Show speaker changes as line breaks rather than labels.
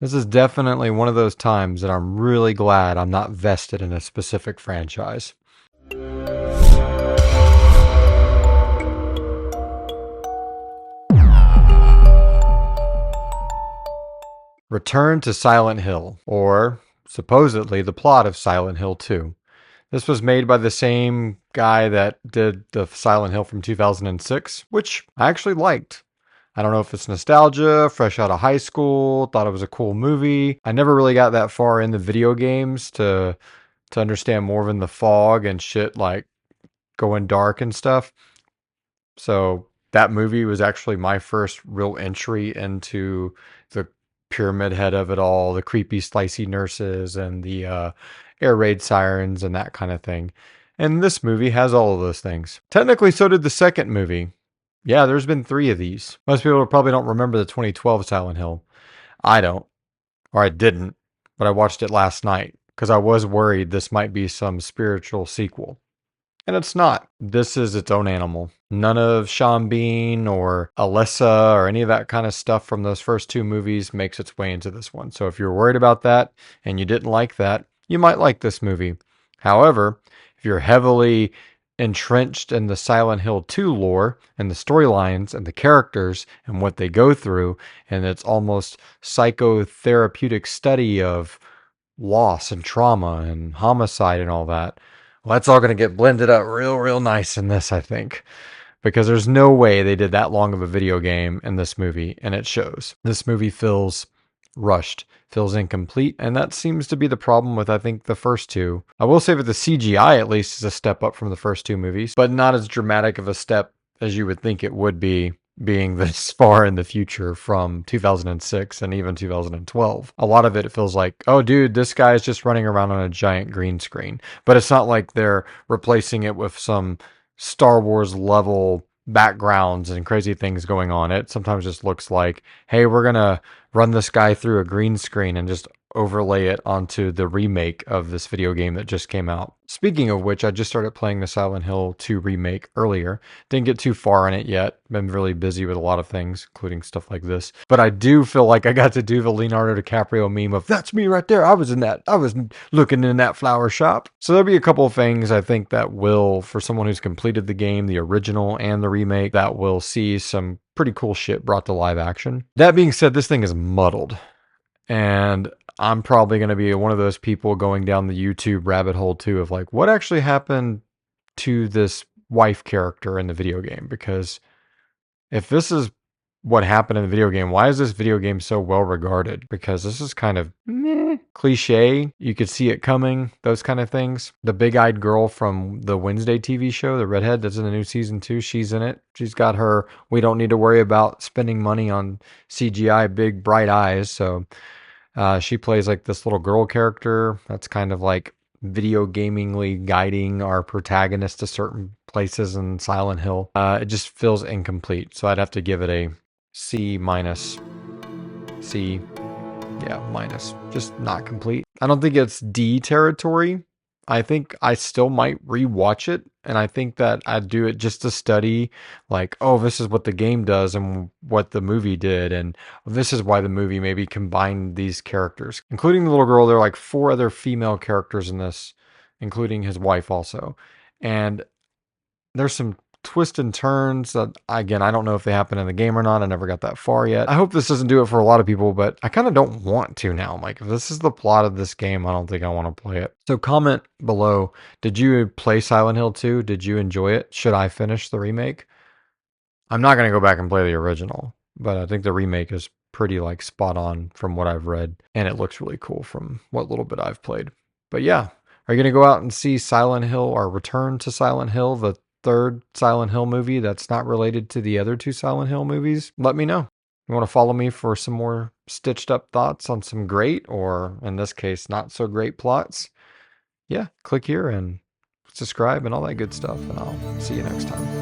This is definitely one of those times that I'm really glad I'm not vested in a specific franchise. Return to Silent Hill, or supposedly the plot of Silent Hill 2. This was made by the same guy that did the Silent Hill from 2006, which I actually liked. I don't know if it's nostalgia, fresh out of high school, thought it was a cool movie. I never really got that far in the video games to understand more in the fog and shit like going dark and stuff. So that movie was actually my first real entry into the pyramid head of it all, the creepy slicey nurses and the air raid sirens and that kind of thing. And this movie has all of those things. Technically, so did the second movie. Yeah, there's been 3 of these. Most people probably don't remember the 2012 Silent Hill. I don't, or I didn't, but I watched it last night because I was worried this might be some spiritual sequel. And it's not. This is its own animal. None of Sean Bean or Alyssa or any of that kind of stuff from those first 2 movies makes its way into this one. So if you're worried about that and you didn't like that, you might like this movie. However, if you're heavily entrenched in the Silent Hill 2 lore and the storylines and the characters and what they go through, and it's almost psychotherapeutic study of loss and trauma and homicide and all that, well, that's all going to get blended up real nice in this, I think. Because there's no way they did that long of a video game in this movie, and it shows. This movie feels rushed, feels incomplete, and that seems to be the problem with, I think, the first 2. I will say that the CGI at least is a step up from the first 2 movies, but not as dramatic of a step as you would think it would be, being this far in the future from 2006 and even 2012. A lot of it feels like, oh, dude, this guy's just running around on a giant green screen. But it's not like they're replacing it with some Star Wars level backgrounds and crazy things going on. It sometimes just looks like, hey, we're going to run this guy through a green screen and just overlay it onto the remake of this video game that just came out. Speaking of which, I just started playing the Silent Hill 2 remake earlier. Didn't get too far in it yet. Been really busy with a lot of things, including stuff like this. But I do feel like I got to do the Leonardo DiCaprio meme of, that's me right there. I was in that. I was looking in that flower shop. So there'll be a couple of things I think that will, for someone who's completed the game, the original and the remake, that will see some pretty cool shit brought to live action. That being said, this thing is muddled. And I'm probably going to be one of those people going down the YouTube rabbit hole too of like, what actually happened to this wife character in the video game? Because if this is what happened in the video game, why is this video game so well regarded? Because this is kind of meh, cliche. You could see it coming, those kind of things. The big-eyed girl from the Wednesday TV show, the redhead that's in the new season 2, she's in it. She's got her, we don't need to worry about spending money on CGI big bright eyes. So she plays like this little girl character that's kind of like video gamingly guiding our protagonist to certain places in Silent Hill. It just feels incomplete, so I'd have to give it a C minus. C, yeah, minus. Just not complete. I don't think it's D territory. I think I still might rewatch it, and I think that I'd do it just to study, like, oh, this is what the game does and what the movie did, and this is why the movie maybe combined these characters, including the little girl. There are like 4 other female characters in this, including his wife also, and there's some twists and turns that, again, I don't know if they happen in the game or not. I never got that far yet. I hope this doesn't do it for a lot of people, but I kind of don't want to now. I'm like, if this is the plot of this game, I don't think I want to play it. So comment below, did you play Silent Hill 2? Did you enjoy it? Should I finish the remake? I'm not going to go back and play the original, but I think the remake is pretty like spot on from what I've read, and it looks really cool from what little bit I've played. But yeah, are you going to go out and see Silent Hill or Return to Silent Hill, the 3rd Silent Hill movie that's not related to the other 2 Silent Hill movies? Let me know. You want to follow me for some more stitched up thoughts on some great, or in this case, not so great plots? Yeah, click here and subscribe and all that good stuff, and I'll see you next time.